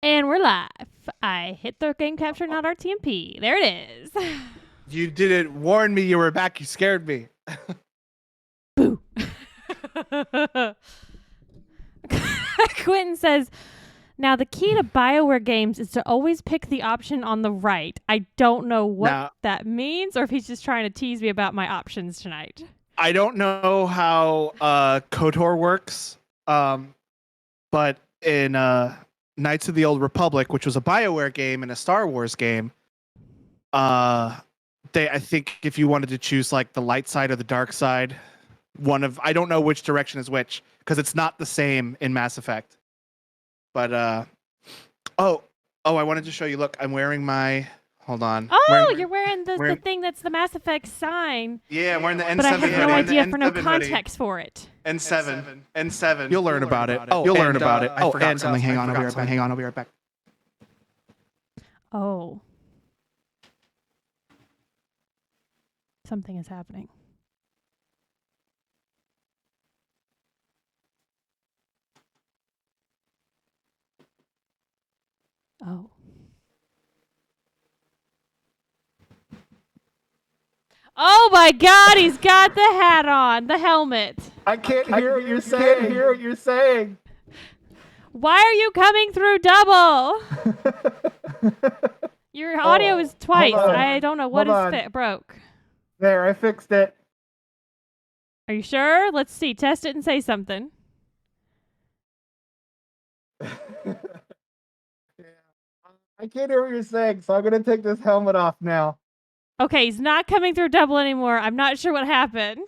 And we're live. I hit the game capture, not RTMP. There it is. You didn't warn me you were back. You scared me. Boo. Quentin says, now the key to BioWare games is to always pick the option on the right. I don't know what that means or if he's just trying to tease me about my options tonight. I don't know how KOTOR works, but in Knights of the Old Republic, which was a BioWare game and a Star Wars game, I think if you wanted to choose like the light side or the dark side, I don't know which direction is which because it's not the same in Mass Effect. But I wanted to show you. Look, I'm wearing my. Hold on. You're wearing the thing that's the Mass Effect sign. Yeah, I'm wearing the N7. But I have no idea for no N7 context for it. N7. You'll learn about it. You'll learn about it. I forgot something. Hang on, I'll be right back. Oh. Something is happening. Oh. Oh my God, he's got the hat on, the helmet. I can't hear what you're saying. Why are you coming through double? Your audio is twice. I don't know what is broke. There, I fixed it. Are you sure? Let's see. Test it and say something. I can't hear what you're saying, so I'm going to take this helmet off now. Okay, he's not coming through double anymore. I'm not sure what happened.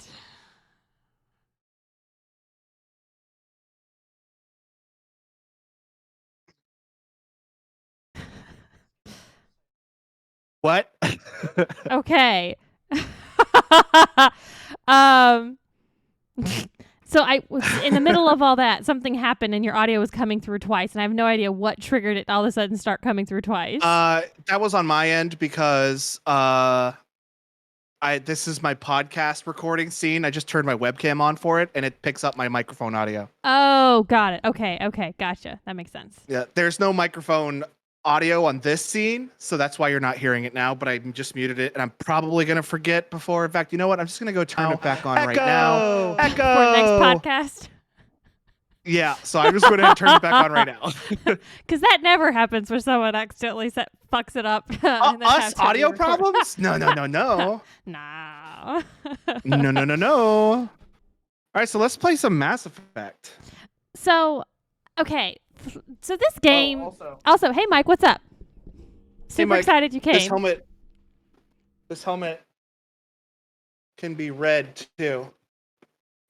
What? Okay. So I was in the middle of all that. Something happened, and your audio was coming through twice, and I have no idea what triggered it all of a sudden start coming through twice. That was on my end because this is my podcast recording scene. I just turned my webcam on for it, and it picks up my microphone audio. Oh, got it. Okay, gotcha. That makes sense. Yeah, there's no microphone audio on this scene, so that's why you're not hearing it now, but I just muted it, and I'm probably going to forget before. In fact, you know what? I'm just going to go turn it back on right now. Echo! For next podcast? Yeah, so I'm just going to turn it back on right now. Because that never happens where someone accidentally fucks it up. Us audio problems? No. No. No. All right, so let's play some Mass Effect. So, okay. So this game... Also, hey, Mike, what's up? Super Mike, excited you came. This helmet can be red, too.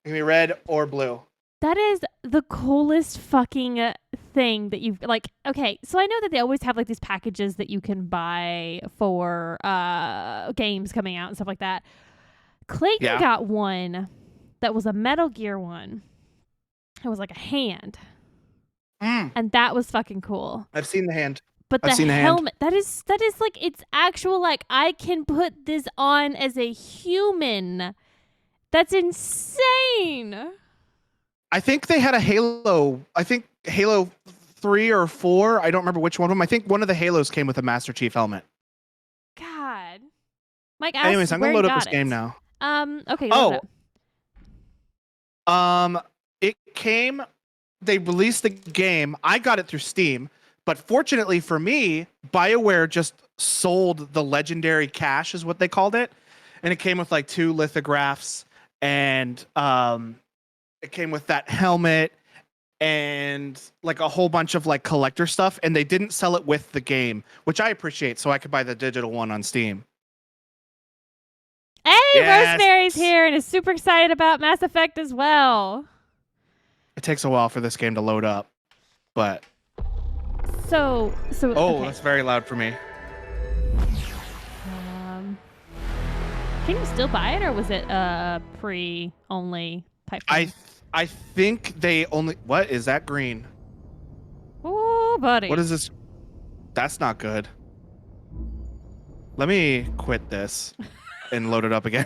It can be red or blue. That is the coolest fucking thing that you've... Like, okay, so I know that they always have, like, these packages that you can buy for games coming out and stuff like that. Clayton got one that was a Metal Gear one. It was like a hand. And that was fucking cool. I've seen the hand. But the helmet, that is like, it's actual, like, I can put this on as a human. That's insane. I think they had a Halo. I think Halo 3 or 4. I don't remember which one of them. I think one of the Halos came with a Master Chief helmet. God. Mike, anyways, I'm going to load up this game now. Okay. Load it up. It came... They released the game. I got it through Steam, but fortunately for me, BioWare just sold the legendary cache, is what they called it, and it came with like 2 lithographs, and it came with that helmet and like a whole bunch of like collector stuff, and they didn't sell it with the game, which I appreciate, so I could buy the digital one on Steam. Hey, yes. Rosemary's here and is super excited about Mass Effect as well. It takes a while for this game to load up, but... So okay. That's very loud for me. Can you still buy it, or was it pre-only type thing? I think they only... What is that green? Oh, buddy. What is this? That's not good. Let me quit this and load it up again.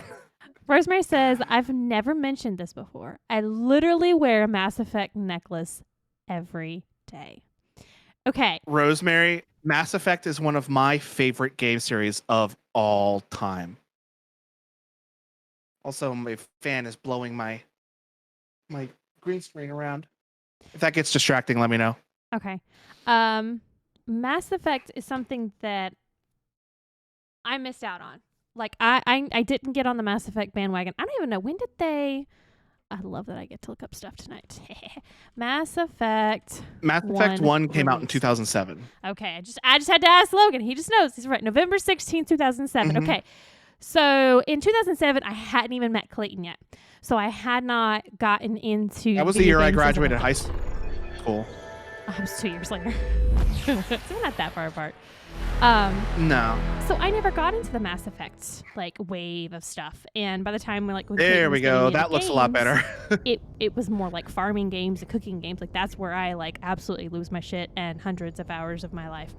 Rosemary says, I've never mentioned this before. I literally wear a Mass Effect necklace every day. Okay. Rosemary, Mass Effect is one of my favorite game series of all time. Also, my fan is blowing my green screen around. If that gets distracting, let me know. Okay. Mass Effect is something that I missed out on. Like, I didn't get on the Mass Effect bandwagon. I don't even know. When did they... I love that I get to look up stuff tonight. Mass Effect 1 came out in 2007. Okay. I just had to ask Logan. He just knows. He's right. November 16th, 2007. Mm-hmm. Okay. So, in 2007, I hadn't even met Clayton yet. So, I had not gotten into... That was the year I graduated high school. Oh, it was 2 years later. So, we're not that far apart. No. So I never got into the Mass Effect like wave of stuff, and by the time when there we go, that looks a lot better. it was more like farming games and cooking games. Like that's where I like absolutely lose my shit and hundreds of hours of my life.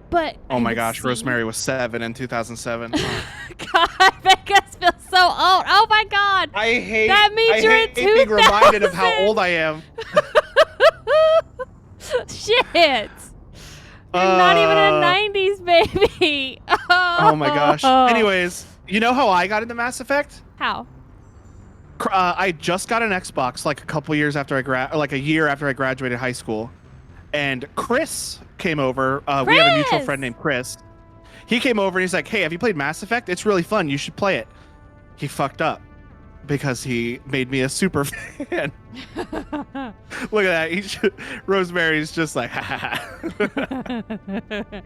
But oh my gosh, Rosemary was 7 in 2007. God, make us feel so old. Oh my God, I hate that means you're in 2000. Being reminded of how old I am. Shit. You're not even a 90s baby. Oh my gosh. Anyways, you know how I got into Mass Effect? How? I just got an Xbox like a couple years after like a year after I graduated high school, and Chris came over. We have a mutual friend named Chris. He came over and he's like, "Hey, have you played Mass Effect? It's really fun. You should play it." He fucked up because he made me a super fan. Look at that. Rosemary's just like, ha ha ha.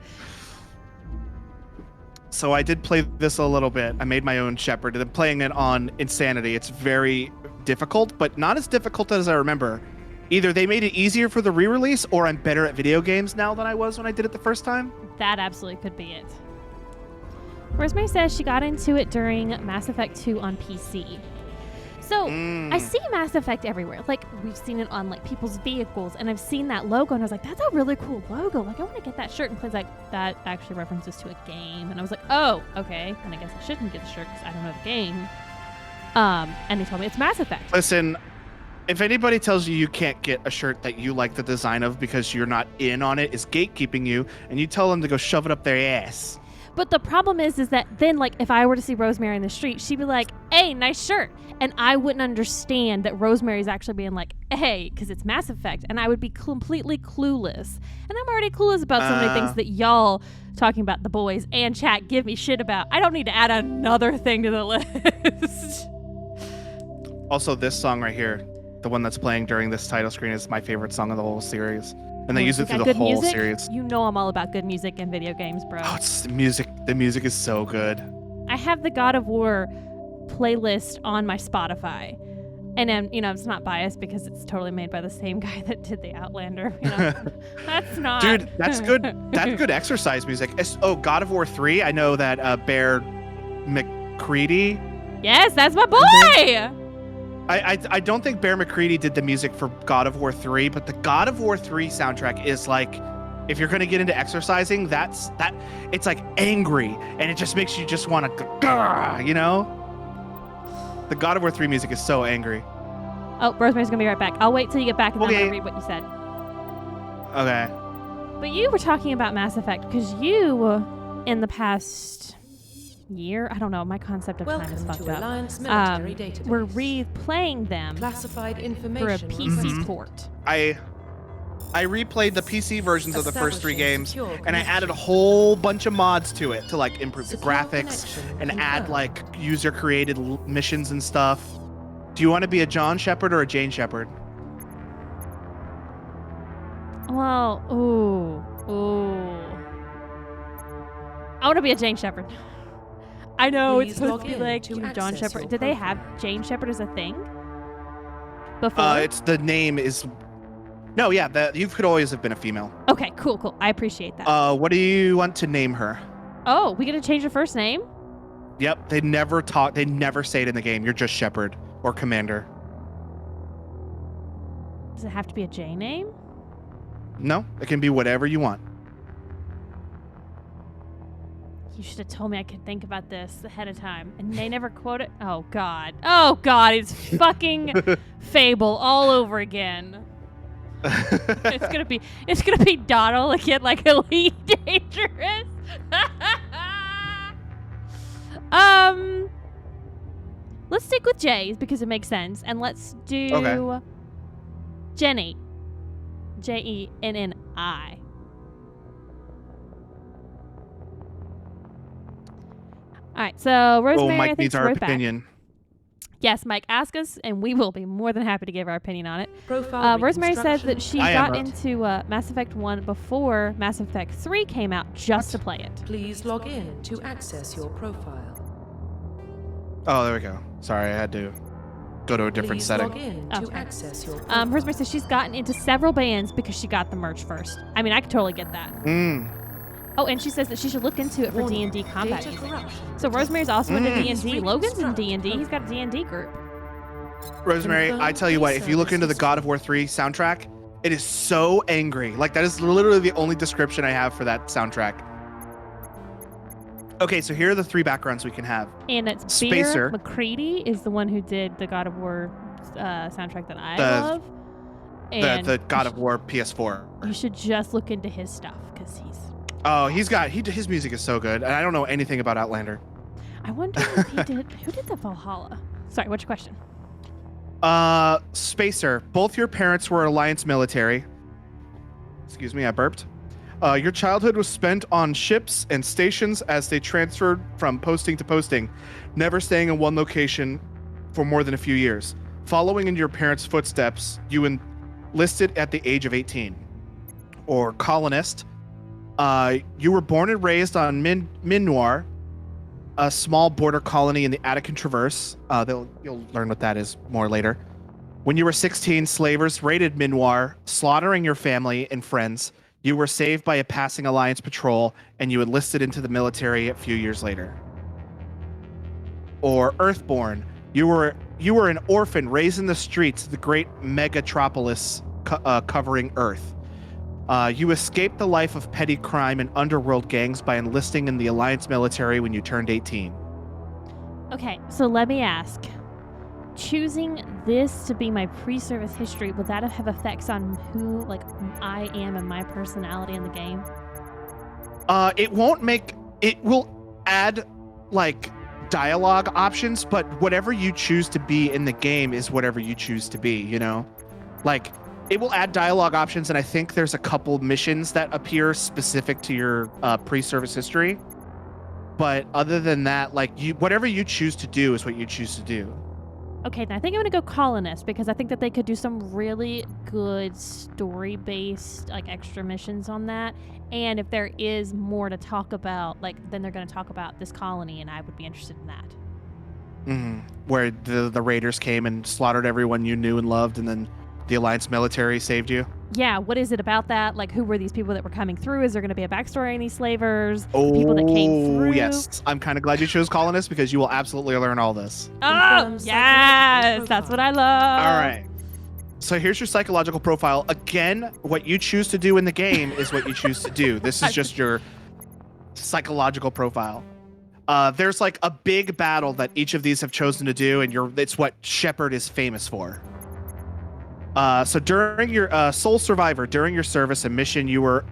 So I did play this a little bit. I made my own Shepard, and I'm playing it on Insanity. It's very difficult, but not as difficult as I remember. Either they made it easier for the re-release, or I'm better at video games now than I was when I did it the first time. That absolutely could be it. Rosemary says she got into it during Mass Effect 2 on PC. So I see Mass Effect everywhere. Like, we've seen it on like people's vehicles, and I've seen that logo, and I was like, that's a really cool logo. Like, I want to get that shirt. And Clint's like, that actually references to a game. And I was like, oh, okay. And I guess I shouldn't get the shirt because I don't know the game. And he told me it's Mass Effect. Listen, if anybody tells you you can't get a shirt that you like the design of because you're not in on it, is gatekeeping you, and you tell them to go shove it up their ass. But the problem is that then, like, if I were to see Rosemary in the street, she'd be like, hey, nice shirt. And I wouldn't understand that Rosemary's actually being like, hey, because it's Mass Effect. And I would be completely clueless. And I'm already clueless about so many things that y'all talking about the boys and chat give me shit about. I don't need to add another thing to the list. Also, this song right here, the one that's playing during this title screen, is my favorite song of the whole series. And they use it through the whole series. You know I'm all about good music in video games, bro. Oh, it's the music. The music is so good. I have the God of War playlist on my Spotify. And then, it's not biased because it's totally made by the same guy that did the Outlander. That's not. Dude, that's good. That's good exercise music. God of War 3. I know that Bear McCready. Yes, that's my boy. I don't think Bear McCready did the music for God of War 3, but the God of War 3 soundtrack is like, if you're gonna get into exercising, it's like angry, and it just makes you just want to, The God of War 3 music is so angry. Oh, Rosemary's gonna be right back. I'll wait till you get back and then I'm gonna read what you said. Okay. But you were talking about Mass Effect because you, in the past year, I don't know, my concept of time is fucked up. We're replaying them Classified for a information PC port. I replayed the PC versions of the first 3 games, and I added a whole bunch of mods to it to like improve the graphics and add like user-created missions and stuff. Do you want to be a John Shepard or a Jane Shepard? Well, ooh. I want to be a Jane Shepard. I know it's supposed to be like John Shepard. Did they have Jane Shepard as a thing before? It's the name is. No, yeah, you could always have been a female. Okay, cool. I appreciate that. What do you want to name her? Oh, we gonna change her first name? Yep, they never talk. They never say it in the game. You're just Shepard or Commander. Does it have to be a J name? No, it can be whatever you want. You should have told me I could think about this ahead of time. And they never quote it. Oh God, it's fucking Fable all over again. It's gonna be Donald again, like Elite Dangerous. Let's stick with J's because it makes sense, and let's do Jenny. Jenni. All right, so Rosemary, Mike I think needs our right opinion. Back. Yes, Mike, ask us, and we will be more than happy to give our opinion on it. Profile Rosemary said that she got right. into Mass Effect 1 before Mass Effect 3 came out just to play it. Please log in to access your profile. Oh, there we go. Sorry, I had to go to a different Please setting. log in to Okay. access your profile. Rosemary says she's gotten into several bands because she got the merch first. I mean, I could totally get that. Oh, and she says that she should look into it for Warning, D&D combat data music. corruption. So Rosemary's also into D&D. Streaming Logan's in instruct. D&D. He's got a D&D group. Rosemary, I tell you what, if you look into the God of War 3 soundtrack, it is so angry. Like, that is literally the only description I have for that soundtrack. Okay, so here are the 3 backgrounds we can have. And it's Spacer. Bear McCready is the one who did the God of War soundtrack that I love. And The God of War PS4. you should just look into his stuff because he's... Oh, his music is so good, and I don't know anything about Outlander. I wonder if he did... Who did the Valhalla? Sorry, what's your question? Spacer, both your parents were Alliance military. Excuse me, I burped. Your childhood was spent on ships and stations as they transferred from posting to posting, never staying in one location for more than a few years. Following in your parents' footsteps, you enlisted at the age of 18. Or colonist, you were born and raised on Minnoir, a small border colony in the Attican Traverse. You'll learn what that is more later. When you were 16, slavers raided Minnoir, slaughtering your family and friends. You were saved by a passing Alliance patrol, and you enlisted into the military a few years later. Or Earthborn, you were an orphan raised in the streets of the great megatropolis covering Earth. You escaped the life of petty crime and underworld gangs by enlisting in the Alliance military when you turned 18. Okay, so let me ask. Choosing this to be my pre-service history, would that have effects on who, like, I am and my personality in the game? It will add, like, dialogue options, but whatever you choose to be in the game is whatever you choose to be, you know? Like, it will add dialogue options, and I think there's a couple missions that appear specific to your pre-service history. But other than that, like, whatever you choose to do is what you choose to do. Okay, then I think I'm going to go colonist because I think that they could do some really good story-based, like, extra missions on that. And if there is more to talk about, like, then they're going to talk about this colony, and I would be interested in that. Mm-hmm. Where the raiders came and slaughtered everyone you knew and loved, and then the Alliance military saved you? Yeah, what is it about that? Like, who were these people that were coming through? Is there going to be a backstory on these slavers? People that came through? Yes. I'm kind of glad you chose colonist because you will absolutely learn all this. Oh, Confirm yes! That's what I love. All right. So here's your psychological profile. Again, what you choose to do in the game is what you choose to do. This is just your psychological profile. There's like a big battle that each of these have chosen to do, and it's what Shepard is famous for. So during your sole survivor, during your service, a mission you were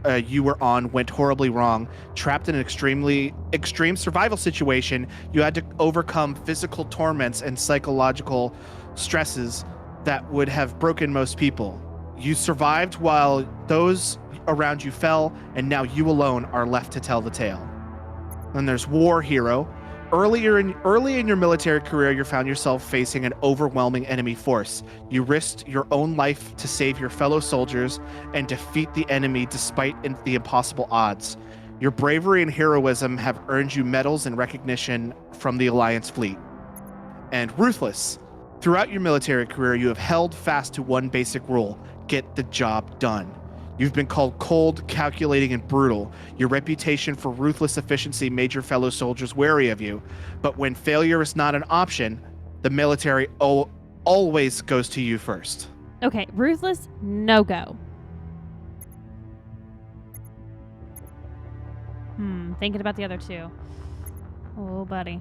on went horribly wrong. Trapped in an extreme survival situation, you had to overcome physical torments and psychological stresses that would have broken most people. You survived while those around you fell, and now you alone are left to tell the tale. Then there's War Hero. Early in your military career, you found yourself facing an overwhelming enemy force. You risked your own life to save your fellow soldiers and defeat the enemy despite the impossible odds. Your bravery and heroism have earned you medals and recognition from the Alliance fleet. And Ruthless. Throughout your military career, you have held fast to one basic rule: get the job done. You've been called cold, calculating, and brutal. Your reputation for ruthless efficiency made your fellow soldiers wary of you. But when failure is not an option, the military always goes to you first. Okay, ruthless, no go. Thinking about the other two. Oh, buddy.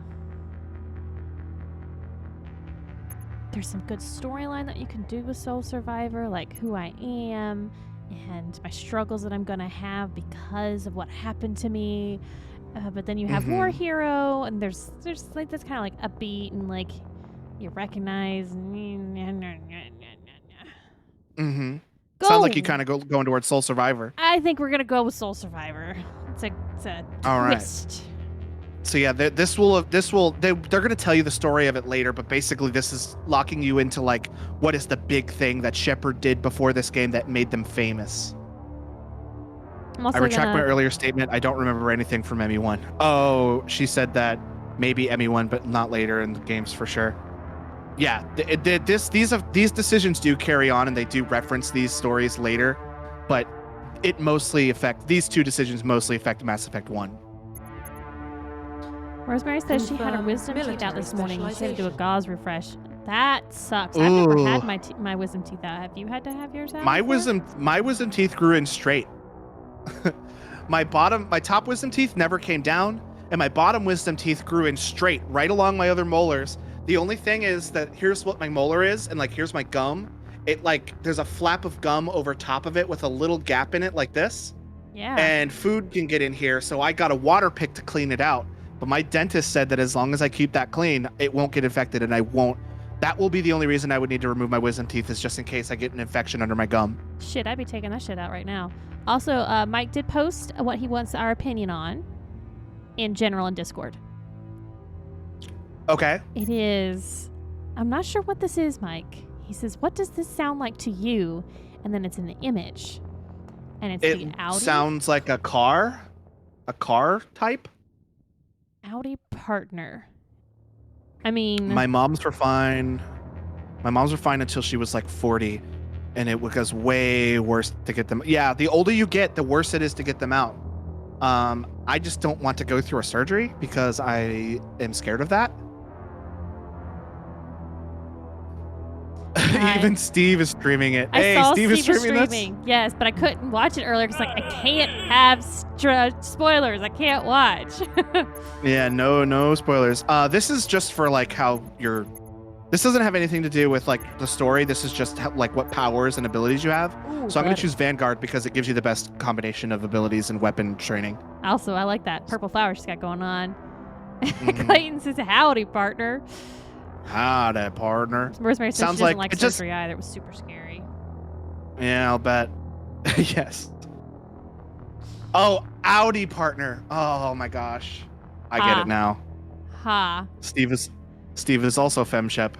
There's some good storyline that you can do with Soul Survivor, like who I am and my struggles that I'm going to have because of what happened to me. But then you have War Hero, and there's like that's kind of like upbeat and like you recognize. Sounds like you kind of going towards Soul Survivor. I think we're gonna go with Soul Survivor. It's a all twist. Right. So yeah, they're going to tell you the story of it later, but basically this is locking you into like what is the big thing that Shepard did before this game that made them famous. I retract my earlier statement. I don't remember anything from ME1. Oh, she said that maybe ME1, but not later in the games for sure. Yeah, these decisions do carry on, and they do reference these stories later, but these two decisions mostly affect Mass Effect 1. Rosemary says she had her wisdom teeth out this morning and she had to do a gauze refresh. That sucks. Ooh. I've never had my wisdom teeth out. Have you had to have yours out? My wisdom teeth grew in straight. my top wisdom teeth never came down, and my bottom wisdom teeth grew in straight right along my other molars. The only thing is that here's what my molar is, and like here's my gum. It like there's a flap of gum over top of it with a little gap in it like this. Yeah. And food can get in here, so I got a water pick to clean it out. But my dentist said that as long as I keep that clean, it won't get infected and I won't That will be the only reason I would need to remove my wisdom teeth, is just in case I get an infection under my gum. Shit, I'd be taking that shit out right now. Also, Mike did post what he wants our opinion on in general in Discord. Okay. It is... I'm not sure what this is, Mike. He says, what does this sound like to you? And then it's an image. And it's the It Audi. sounds like a car type. Audi partner. I mean... My moms were fine. My moms were fine until she was like 40, and it was way worse to get them. Yeah, the older you get, the worse it is to get them out. I just don't want to go through a surgery because I am scared of that. Even Steve is streaming it. I saw Steve is Steve was streaming streaming. Yes, but I couldn't watch it earlier because like I can't have spoilers. I can't watch. this. Yeah, no spoilers. This is just for like how you're. This doesn't have anything to do with like the story. This is just like what powers and abilities you have. Ooh, So I'm going better. to choose Vanguard because it gives you the best combination of abilities and weapon training. Also, I like that purple flower she's got going on. Mhm. Clayton says, "Howdy, partner." Howdy, partner. Rosemary says Sounds she doesn't like like it just- surgery either. It was super scary. Yeah, I'll bet. Yes. Oh, Audi partner. Oh my gosh. I get Ah. it now. Ha. Steve is also femshep.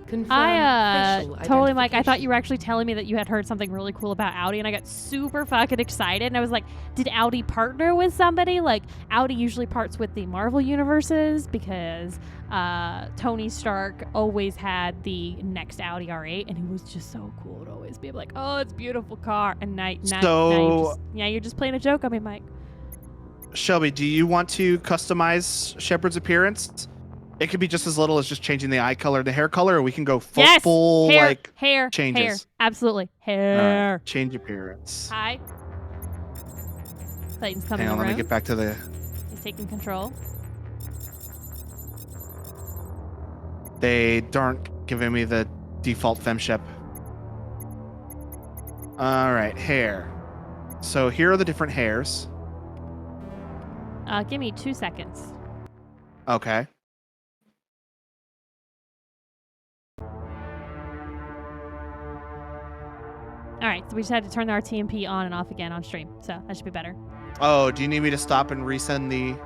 Confirm I facial totally, Mike. I thought identification. you were actually telling me that you had heard something really cool about Audi, and I got super fucking excited. And I was like, did Audi partner with somebody? Like, Audi usually parts with the Marvel universes because Tony Stark always had the next Audi R8, and it was just so cool to always be like, oh, it's a beautiful car. And now you're just playing a joke on me, Mike. Shelby, do you want to customize Shepard's appearance? It could be just as little as just changing the eye color, the hair color, or we can go Yes, full hair, like hair, changes. hair, absolutely, all hair. right, change appearance. Hi. Clayton's coming Hang on, in the let me room. get back to the. He's taking control. They aren't giving me the default femshep. All right, hair. So here are the different hairs. Give me 2 seconds. Okay. All right, so we just had to turn our TMP on and off again on stream, so that should be better. Oh, do you need me to stop and resend the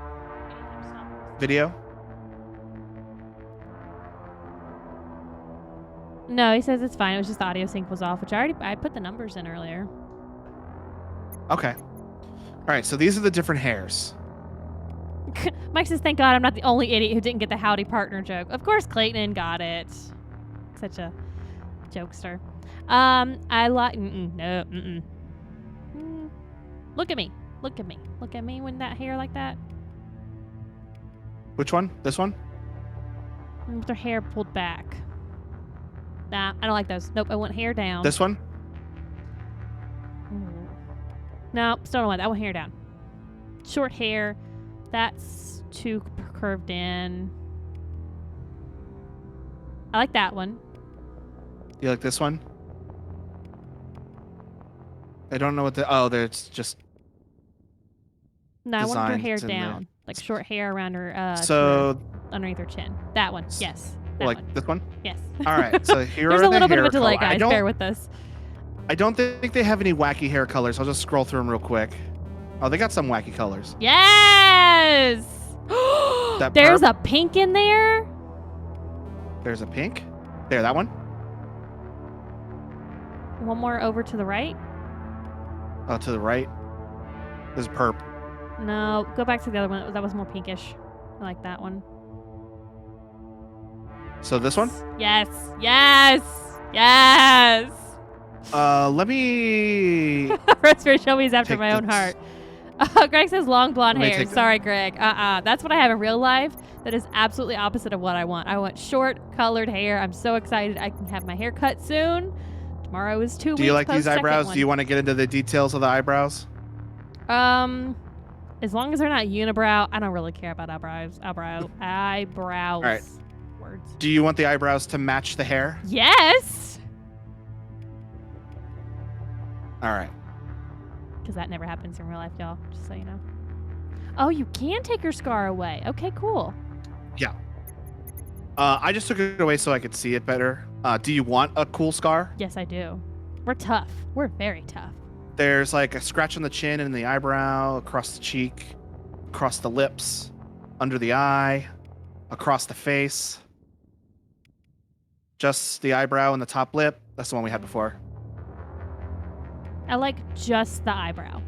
video? No, he says it's fine. It was just the audio sync was off, which I put the numbers in earlier. Okay. All right, so these are the different hairs. Mike says, "Thank God I'm not the only idiot who didn't get the howdy partner joke." Of course, Clayton got it. Such a jokester. I like no. Look at me. Look at me. Look at me with that hair like that. Which one? This one? With their hair pulled back. Nah, I don't like those. Nope, I want hair down. This one? Ooh. No, still don't want that. I want hair down. Short hair. That's too curved in. I like that one. You like this one? I don't know what the. Oh, there's just. No, I want her Designs hair in there. down. Like short hair around her, So, underneath her chin. That one. Yes. That like one. this one? Yes. All right. So here There's are a the little bit of hair a delay, color. guys. Bear with us. I don't think they have any wacky hair colors. I'll just scroll through them real quick. Oh, they got some wacky colors. Yes! That There's perp? a pink in there. There's a pink. There, that one. One more over to the right. Oh, to the right. There's perp. No, go back to the other one. That was more pinkish. I like that one. So this one? Yes. Yes. Yes. Let me. Raspberry Shelby's after Take my own this. heart. Greg says long blonde Let me hair. take that. Sorry, Greg. That's what I have in real life. That is absolutely opposite of what I want. I want short, colored hair. I'm so excited. I can have my hair cut soon. Tomorrow is 2 weeks. Do you like these post second eyebrows? one. Do you want to get into the details of the eyebrows? As long as they're not unibrow, I don't really care about eyebrows. Eyebrows. All right. Words. Do you want the eyebrows to match the hair? Yes. All right. Because that never happens in real life, y'all. Just so you know. Oh, you can take your scar away. Okay, cool. Yeah. I just took it away so I could see it better. Do you want a cool scar? Yes, I do. We're tough. We're very tough. There's like a scratch on the chin and the eyebrow, across the cheek, across the lips, under the eye, across the face. Just the eyebrow and the top lip. That's the one we had before. I like just the eyebrow,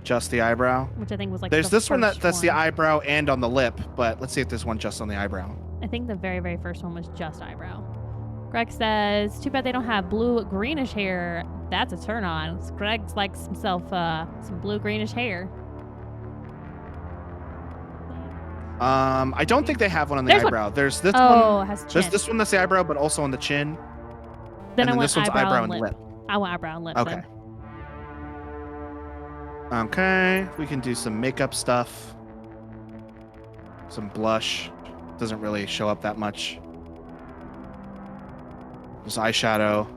Just the eyebrow. which I think was like There's the this one first that's the eyebrow and on the lip, but let's see if there's one just on the eyebrow. I think the very, very first one was just eyebrow. Greg says, too bad they don't have blue-greenish hair. That's a turn on. Greg likes himself some blue-greenish hair. I don't think they have one on the There's one. eyebrow. There's this Oh, one. it has chin. There's this one that's the eyebrow, but also on the chin. Then I and want this one's eyebrow and lip. I want eyebrow and lip. Okay. Then. Okay, we can do some makeup stuff. Some blush. Doesn't really show up that much. Just eyeshadow.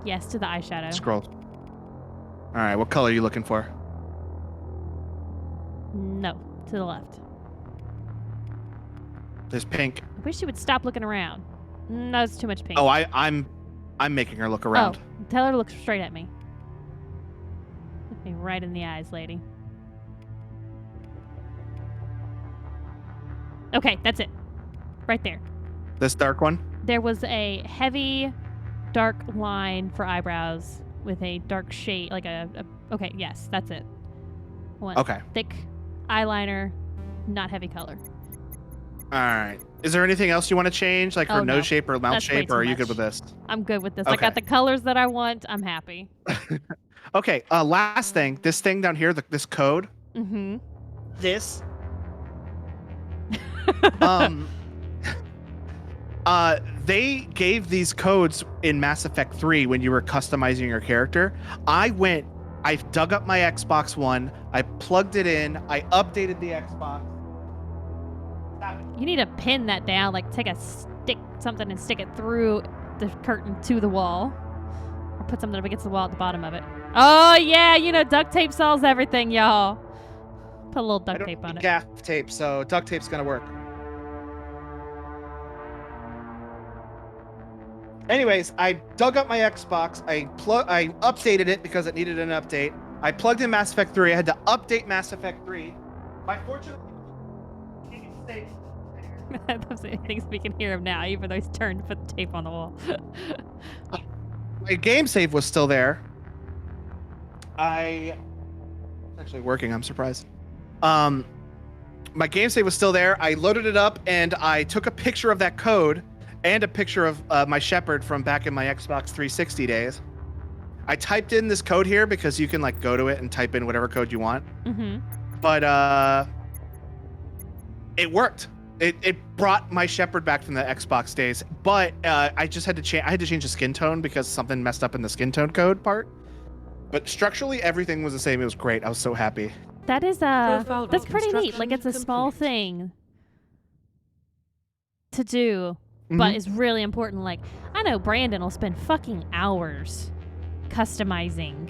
Yes, to the eyeshadow. Scroll. All right, what color are you looking for? No, to the left. There's pink. I wish you would stop looking around. No, it's too much pink. Oh, I'm making her look around. Oh, tell her to look straight at me. Look me right in the eyes, lady. Okay, that's it. Right there. This dark one? There was a heavy, dark line for eyebrows with a dark shade, like okay, yes, that's it. One Okay. thick eyeliner, not heavy color. All right. Is there anything else you want to change, like her Oh, no. nose shape or mouth That's way shape, or are too you good much. with this? I'm good with this. I Okay. got the colors that I want. I'm happy. Okay. Last thing. This thing down here, this code. Mm-hmm. This. They gave these codes in Mass Effect 3 when you were customizing your character. I dug up my Xbox One, I plugged it in, I updated the Xbox. You need to pin that down, like take something and stick it through the curtain to the wall. Or put something up against the wall at the bottom of it. Oh, yeah, duct tape solves everything, y'all. Put a little duct tape on it. Gaff tape, so duct tape's gonna work. Anyways, I dug up my Xbox. I updated it because it needed an update. I plugged in Mass Effect 3. I had to update Mass Effect 3. Fortunately, Those are things we can hear him now, even though he's turned to put the tape on the wall. my game save was still there. It's actually working. I'm surprised. My game save was still there. I loaded it up and I took a picture of that code and a picture of my Shepard from back in my Xbox 360 days. I typed in this code here because you can like go to it and type in whatever code you want. Mm-hmm. But it worked. It brought my Shepard back from the Xbox days. But I just had to change. I had to change the skin tone because something messed up in the skin tone code part. But structurally, everything was the same. It was great. I was so happy. That is Profile that's pretty neat. Like it's a small complete. thing to do, but it's really important. Like I know Brandon will spend fucking hours customizing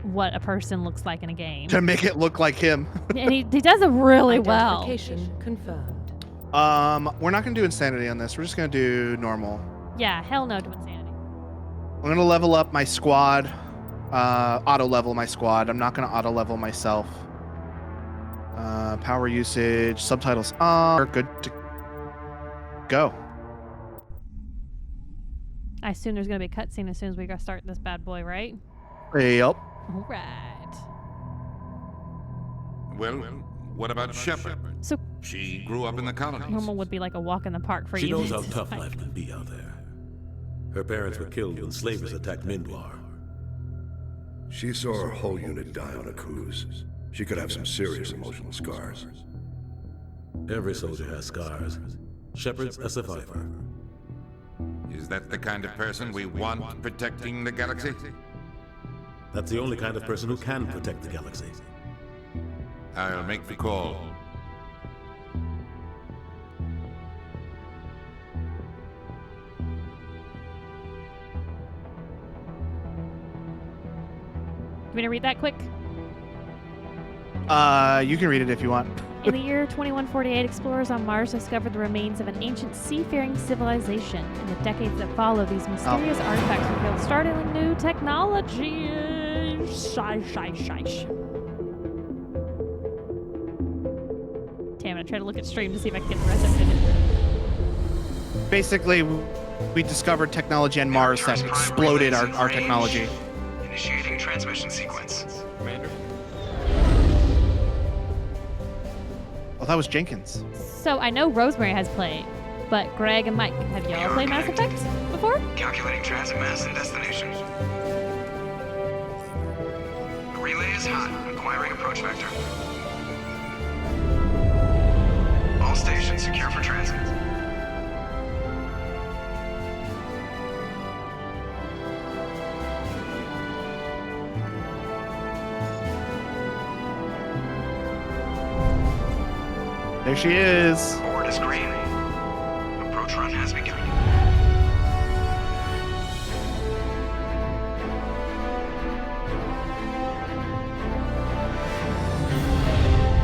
what a person looks like in a game, To make it look like him. and he does it really well. Identification confirmed. We're not gonna do insanity on this. We're just gonna do normal. Yeah, hell no to insanity. I'm gonna level up my squad. Auto level my squad. I'm not gonna auto level myself. Power usage, subtitles are good to go. I assume there's gonna be a cutscene as soon as we go start this bad boy, right? Yep. All right. Well, what about Shepard? So She grew up in the colonies. normal would be like a walk in the park for She you. knows how It's tough like- life can be out there. Her parents were killed when slavers attacked Mindwar. She saw her whole unit die on a cruise. She could have some serious emotional scars. Every soldier has scars. Shepard's a survivor. Is that the kind of person we want protecting the galaxy? That's the only kind of person who can protect the galaxy. I'll make the call. You want to read that quick? You can read it if you want. In the year 2148, explorers on Mars discovered the remains of an ancient seafaring civilization. In the decades that follow, these mysterious artifacts revealed startling new technology. Shish. Damn it, I tried to look at stream to see if I could get the rest of it. Basically, we discovered technology on Mars that exploded our technology. Initiating transmission sequence. Commander? Oh, that was Jenkins. So I know Rosemary has played, but Greg and Mike, have y'all played Mass Effect before? Calculating transit mass and destination. The relay is hot. Acquiring approach vector. All stations secure for transit. There she is. Board is green. Approach run has begun.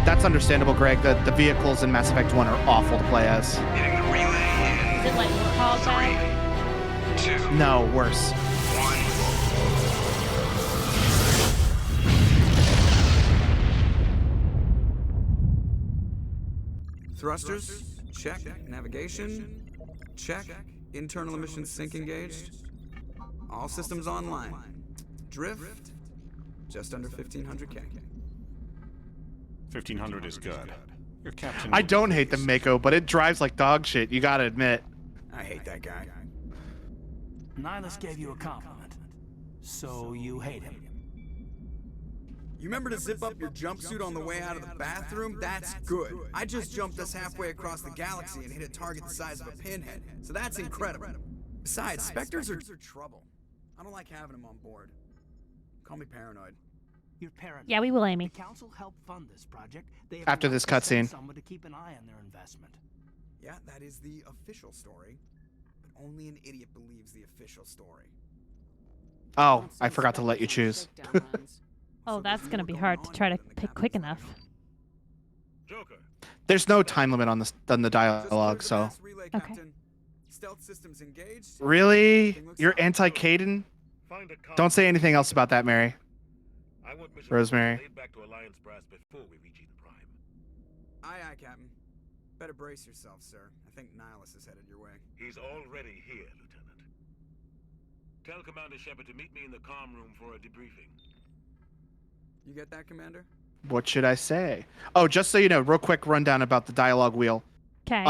That's understandable, Greg. The vehicles in Mass Effect 1 are awful to play as. Hitting the relay Is it like Warthog bad? in 3, 2, No, worse. 1. Thrusters, check. Navigation, check. Internal emissions sync engaged. All systems online. Drift, just under 1500K. 1500 is good. Your captain. I don't hate the Mako, but it drives like dog shit. You gotta admit. I hate that guy. Nihilus gave you a compliment, so you hate him. You remember to zip up your jumpsuit on the way out of the bathroom? That's good. I just jumped us halfway across the galaxy and hit a target the size of a pinhead, so that's incredible. Besides, Spectres are trouble. I don't like having them on board. Call me paranoid. Your parents. Yeah, we will, Amy. The council helped fund this project. They have After this cutscene. someone to keep an eye on their investment. Yeah, that is the official story. But only an idiot believes the official story. Oh, I forgot to let you choose. Oh, that's gonna be hard to try to pick quick enough. Joker. There's no time limit on the dialogue, so. Okay. Stealth systems engaged. Really? You're anti-Caden? Find a car. Don't say anything else about that, Mary. I want mission Rosemary. laid back to Alliance brass before we reach Eden Prime. Aye, Captain. Better brace yourself, sir. I think Nihilus is headed your way. He's already here, Lieutenant. Tell Commander Shepard to meet me in the comm room for a debriefing. You get that, Commander? What should I say? Oh, just so you know, real quick rundown about the dialogue wheel. Okay.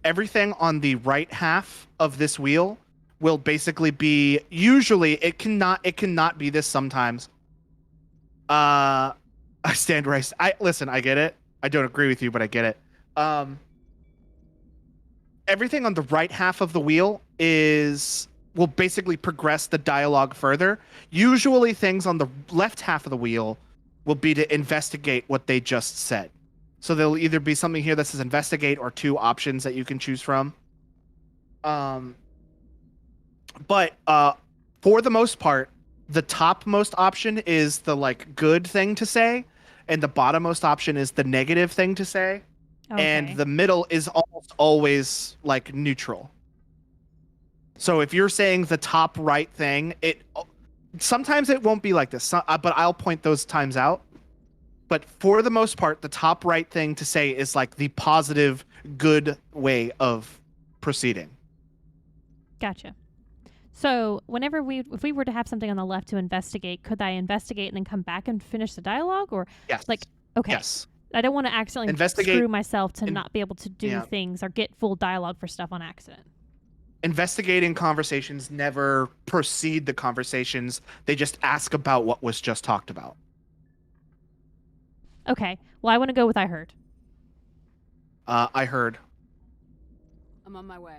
Everything on the right half of this wheel will basically be, usually it cannot be this sometimes. I stand where I listen, I get it. I don't agree with you, but I get it. Everything on the right half of the wheel will basically progress the dialogue further. Usually things on the left half of the wheel will be to investigate what they just said. So there'll either be something here that says investigate or two options that you can choose from. But for the most part, the topmost option is the like good thing to say, and the bottommost option is the negative thing to say. Okay. And the middle is almost always like neutral. So if you're saying the top right thing, sometimes it won't be like this, but I'll point those times out. But for the most part, the top right thing to say is like the positive, good way of proceeding. Gotcha. So whenever if we were to have something on the left to investigate, could I investigate and then come back and finish the dialogue? Or Yes. Okay. Yes. I don't want to accidentally Investigate- screw myself to not be able to do things or get full dialogue for stuff on accident. Investigating conversations never proceed the conversations. They just ask about what was just talked about. Okay. Well, I want to go with I heard. I heard. I'm on my way.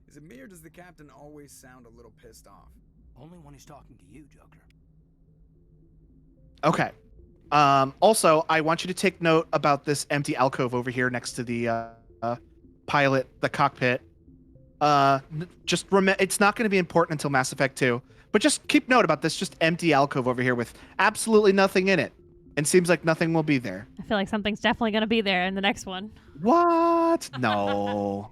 Is it me or does the captain always sound a little pissed off? Only when he's talking to you, Joker. Okay. Also, I want you to take note about this empty alcove over here next to the pilot, the cockpit. Just remember, it's not going to be important until Mass Effect 2, but just keep note about this just empty alcove over here with absolutely nothing in it. and seems like nothing will be there. I feel like something's definitely going to be there in the next one. What? No.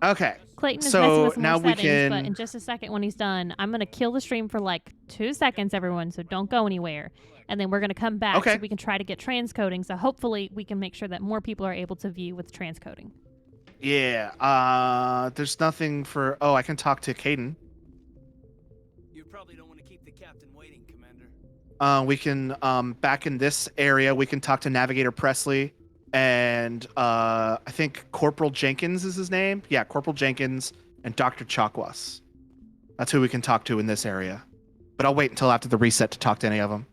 Okay. Clayton is So messing with some now more we settings, but can- in just a second when he's done, I'm going to kill the stream for like 2 seconds, everyone, so don't go anywhere. And then we're going to come back Okay. so we can try to get transcoding. So hopefully we can make sure that more people are able to view with transcoding. Yeah. There's nothing for. Oh, I can talk to Caden. You probably don't want to keep the captain waiting, Commander. We can back in this area. We can talk to Navigator Presley, and I think Corporal Jenkins is his name. Yeah, Corporal Jenkins and Dr. Chakwas. That's who we can talk to in this area. But I'll wait until after the reset to talk to any of them.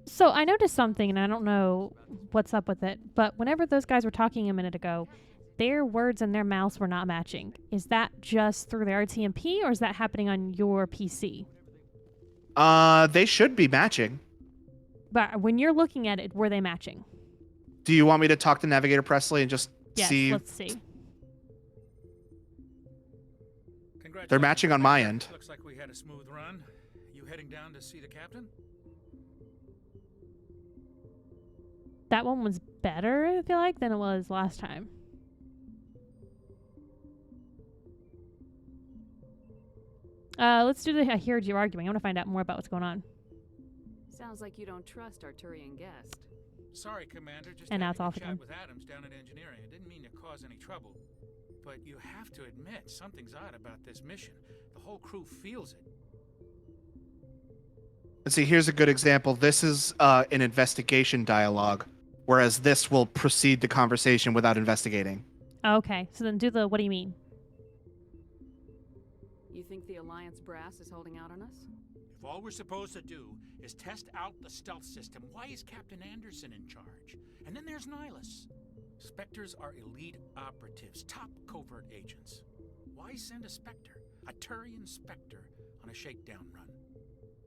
So I noticed something, and I don't know what's up with it, but whenever those guys were talking a minute ago, their words and their mouths were not matching. Is that just through the RTMP, or is that happening on your PC? They should be matching. But when you're looking at it, were they matching? Do you want me to talk to Navigator Presley and just Yes, see? let's see. They're matching on my end. Looks like we had a smooth run. You heading down to see the captain? That one was better, I feel like, than it was last time. Let's do the I heard you arguing. I want to find out more about what's going on. Sounds like you don't trust our Turian guest. Sorry, Commander. Just And now having it's a off chat again. with Adams down at engineering. I didn't mean to cause any trouble, but you have to admit something's odd about this mission. The whole crew feels it. Let's see. Here's a good example. This is an investigation dialogue, whereas this will proceed the conversation without investigating. Okay, so then do the what do you mean? You think the Alliance brass is holding out on us? If all we're supposed to do is test out the stealth system, why is Captain Anderson in charge? And then there's Nihilus. Spectres are elite operatives, top covert agents. Why send a Spectre, a Turian Spectre, on a shakedown run?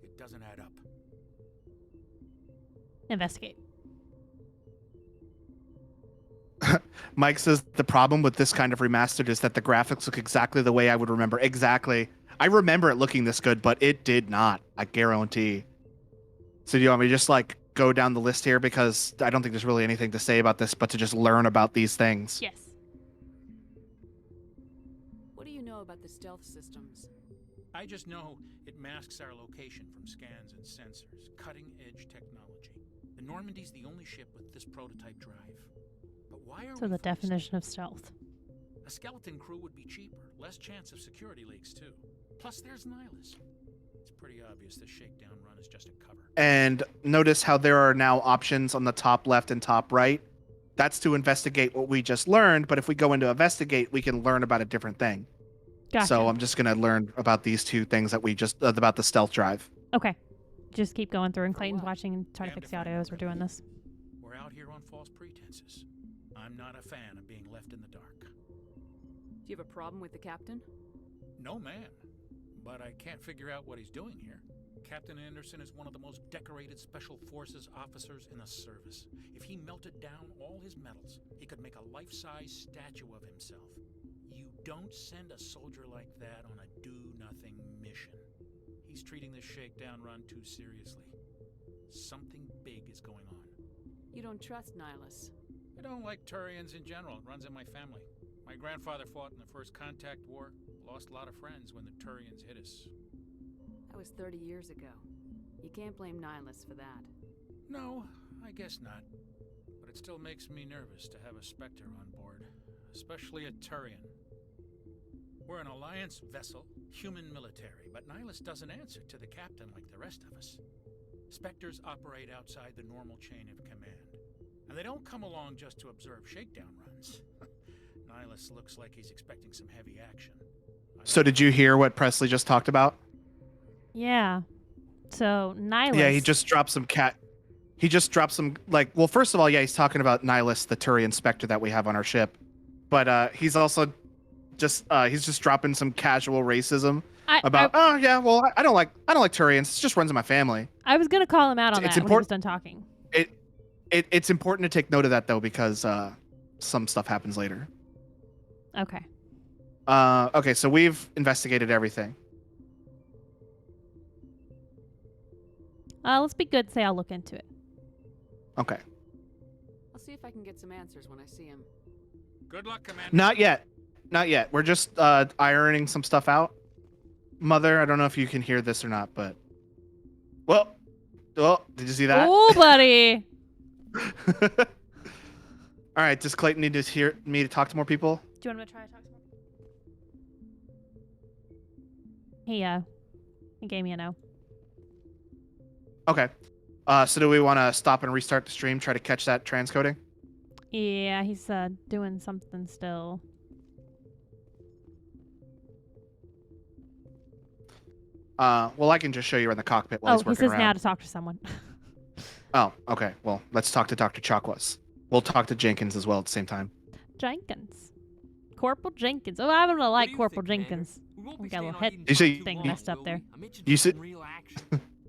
It doesn't add up. Investigate. Mike says the problem with this kind of remastered is that the graphics look exactly the way I would remember. Exactly. I remember it looking this good, but it did not. I guarantee. So do you want me to just like go down the list here, because I don't think there's really anything to say about this, but to just learn about these things. Yes. What do you know about the stealth systems? I just know it masks our location from scans and sensors. Cutting-edge technology. The Normandy's the only ship with this prototype drive. But why are So we the definition of stealth. A skeleton crew would be cheaper, less chance of security leaks too. Plus there's Nihilus. It's pretty obvious this shakedown run is just a cover. And notice how there are now options on the top left and top right. That's to investigate what we just learned, but if we go into investigate, we can learn about a different thing. Gotcha. So I'm just going to learn about these two things that we just about the stealth drive. Okay. Just keep going through, and Clayton's watching and trying to fix the audio as we're doing this. We're out here on false pretenses. I'm not a fan of being left in the dark. Do you have a problem with the captain? No, man. But I can't figure out what he's doing here. Captain Anderson is one of the most decorated Special Forces officers in the service. If he melted down all his medals, he could make a life-size statue of himself. You don't send a soldier like that on a do-nothing mission. He's treating this shakedown run too seriously. Something big is going on. You don't trust Nihilus. I don't like Turians in general. It runs in my family. My grandfather fought in the First Contact War. Lost a lot of friends when the Turians hit us. That was 30 years ago. You can't blame Nihilus for that. No, I guess not. But it still makes me nervous to have a Spectre on board. Especially a Turian. We're an Alliance vessel, human military, but Nihilus doesn't answer to the captain like the rest of us. Spectres operate outside the normal chain of command. And they don't come along just to observe shakedown runs. Nihilus looks like he's expecting some heavy action. So did you hear what Presley just talked about? Yeah. So Nihilus. Yeah, he just dropped some He just dropped some, like, well, first of all, yeah, he's talking about Nihilus, the Turian Spectre that we have on our ship. But he's also he's just dropping some casual racism about, oh yeah, well, I don't like Turians. It just runs in my family. I was gonna call him out on that when he was done talking. It's important to take note of that though, because some stuff happens later. Okay. Okay, so we've investigated everything. Let's be good. Say I'll look into it. Okay. I'll see if I can get some answers when I see him. Good luck, Commander. Not yet. Not yet. We're just ironing some stuff out. Mother, I don't know if you can hear this or not, but... Well, did you see that? Oh, buddy. All right, does Clayton need to hear me to talk to more people? Do you want me to try to talk to him? He gave me a no. Okay. So do we want to stop and restart the stream, try to catch that transcoding? Yeah, he's doing something still. Well, I can just show you in the cockpit while he's He working says around. now to talk to someone. Oh, okay. Well, let's talk to Dr. Chakwas. We'll talk to Jenkins as well at the same time. Jenkins. Corporal Jenkins. Oh, I don't like Corporal Jenkins. I got a little head thing messed up there. You said...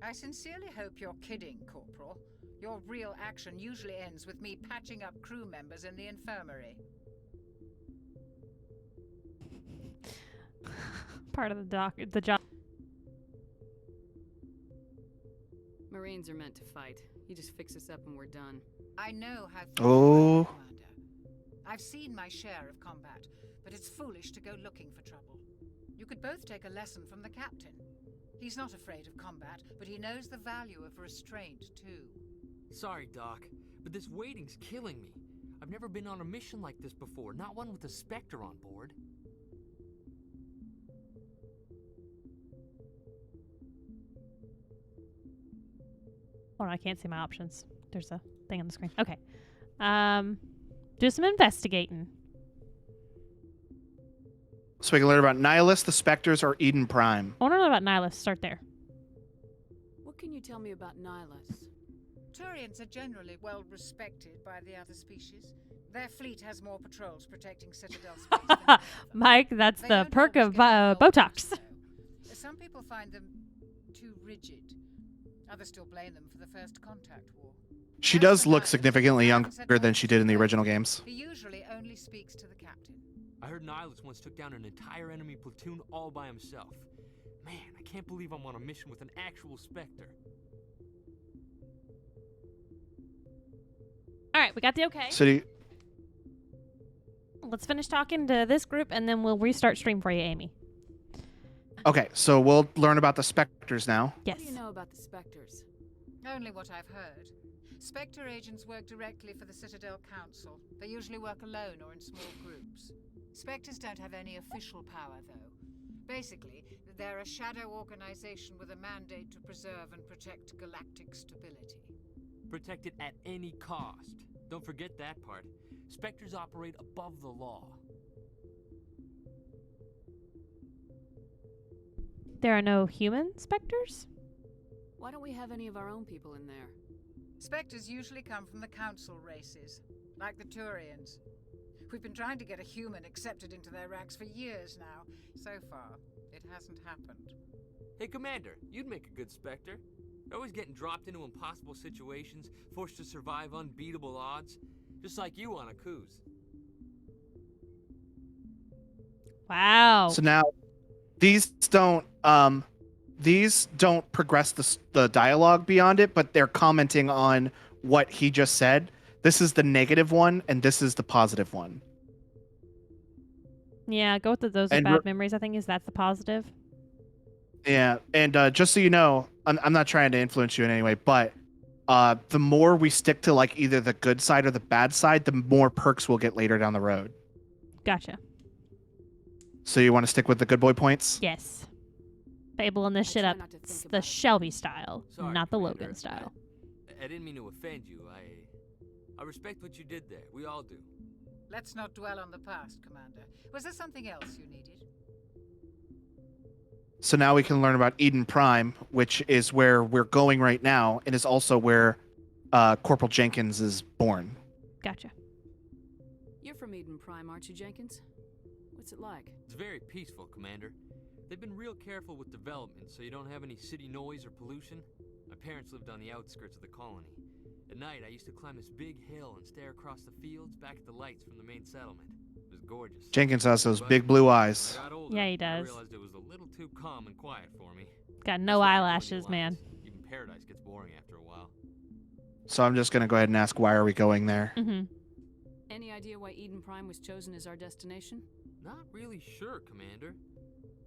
I sincerely hope you're kidding, Corporal. Your real action usually ends with me patching up crew members in the infirmary. Part of the job. Marines are meant to fight. You just fix us up and we're done. I know how things Oh. work, Commander. I've seen my share of combat, but it's foolish to go looking for trouble. You could both take a lesson from the captain. He's not afraid of combat, but he knows the value of restraint, too. Sorry, Doc, but this waiting's killing me. I've never been on a mission like this before, not one with a Spectre on board. Hold on, I can't see my options. There's a thing on the screen. Okay. Do some investigating. So we can learn about Nihilus, the Spectres, or Eden Prime. I want to know about Nihilus. Start there. What can you tell me about Nihilus? Turians are generally well respected by the other species. Their fleet has more patrols protecting Citadel space than any other. Mike, that's They the don't perk always of get involved, Botox. though. Some people find them too rigid. Others still blame them for the First Contact War. She As does for look Nihilus, significantly the younger captain said than she did in the original games. He usually only speaks to the captain. I heard Nihilus once took down an entire enemy platoon all by himself. Man, I can't believe I'm on a mission with an actual Spectre. All right, we got the okay. So Let's finish talking to this group, and then we'll restart stream for you, Amy. okay, so we'll learn about the Spectres now. Yes. What do you know about the Spectres? Only what I've heard. Spectre agents work directly for the Citadel Council. They usually work alone or in small groups. Spectres don't have any official power, though. Basically, they're a shadow organization with a mandate to preserve and protect galactic stability. Protect it at any cost. Don't forget that part. Spectres operate above the law. There are no human Spectres? Why don't we have any of our own people in there? Spectres usually come from the Council races, like the Turians. We've been trying to get a human accepted into their ranks for years now. So far, it hasn't happened. Hey, Commander, you'd make a good Spectre. You're always getting dropped into impossible situations, forced to survive unbeatable odds, just like you on a cruise. Wow. So now, these don't progress the dialogue beyond it, but they're commenting on what he just said. This is the negative one, and this is the positive one. Yeah, go with those are And bad memories, I think that's the positive. Yeah, and just so you know, I'm not trying to influence you in any way, but the more we stick to like either the good side or the bad side, the more perks we'll get later down the road. Gotcha. So you want to stick with the good boy points? Yes. Fabling this shit up. It's the Shelby style, Sorry, not the Commander. Logan style. I didn't mean to offend you. I respect what you did there. We all do. Let's not dwell on the past, Commander. Was there something else you needed? So now we can learn about Eden Prime, which is where we're going right now, and is also where Corporal Jenkins is born. Gotcha. You're from Eden Prime, aren't you, Jenkins? What's it like? It's very peaceful, Commander. They've been real careful with development, so you don't have any city noise or pollution. My parents lived on the outskirts of the colony. At night, I used to climb this big hill and stare across the fields back at the lights from the main settlement. It was gorgeous. Jenkins has those big blue eyes. As I got older, Yeah, he does. I realized it was a little too calm and quiet for me. Got no eyelashes, man. Even paradise gets boring after a while. So I'm just gonna go ahead and ask, why are we going there? Mm-hmm. Any idea why Eden Prime was chosen as our destination? Not really sure, Commander.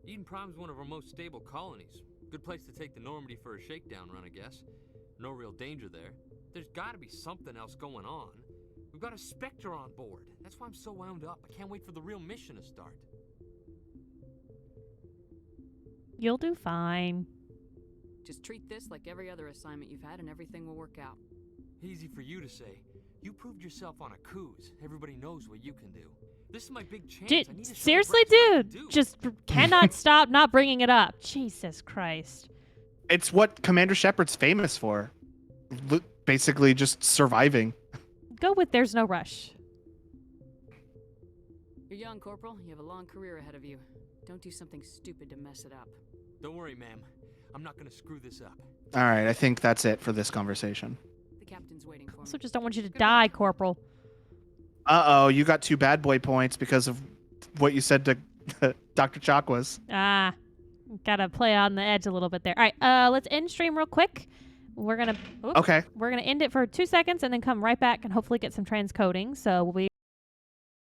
Eden Prime's one of our most stable colonies. Good place to take the Normandy for a shakedown run, I guess. No real danger there. There's gotta be something else going on. We've got a Spectre on board. That's why I'm so wound up. I can't wait for the real mission to start. You'll do fine. Just treat this like every other assignment you've had and everything will work out. Easy for you to say. You proved yourself on a cruise. Everybody knows what you can do. This is my big chance. I need to show Seriously, Rex what I dude? can do. Just cannot stop not bringing it up. Jesus Christ. It's what Commander Shepard's famous for. Basically just surviving. Go with there's no rush. You're young, Corporal. You have a long career ahead of you. Don't do something stupid to mess it up. Don't worry, ma'am. I'm not gonna screw this up. All right, I think that's it for this conversation. The captain's waiting for me. Also, just don't want you to die, Corporal. Uh-oh, you got 2 bad boy points because of what you said to Dr. Chakwas. Ah, gotta play on the edge a little bit there. All right, let's end stream real quick. We're gonna Okay. We're gonna end it for 2 seconds and then come right back and hopefully get some transcoding. So we'll be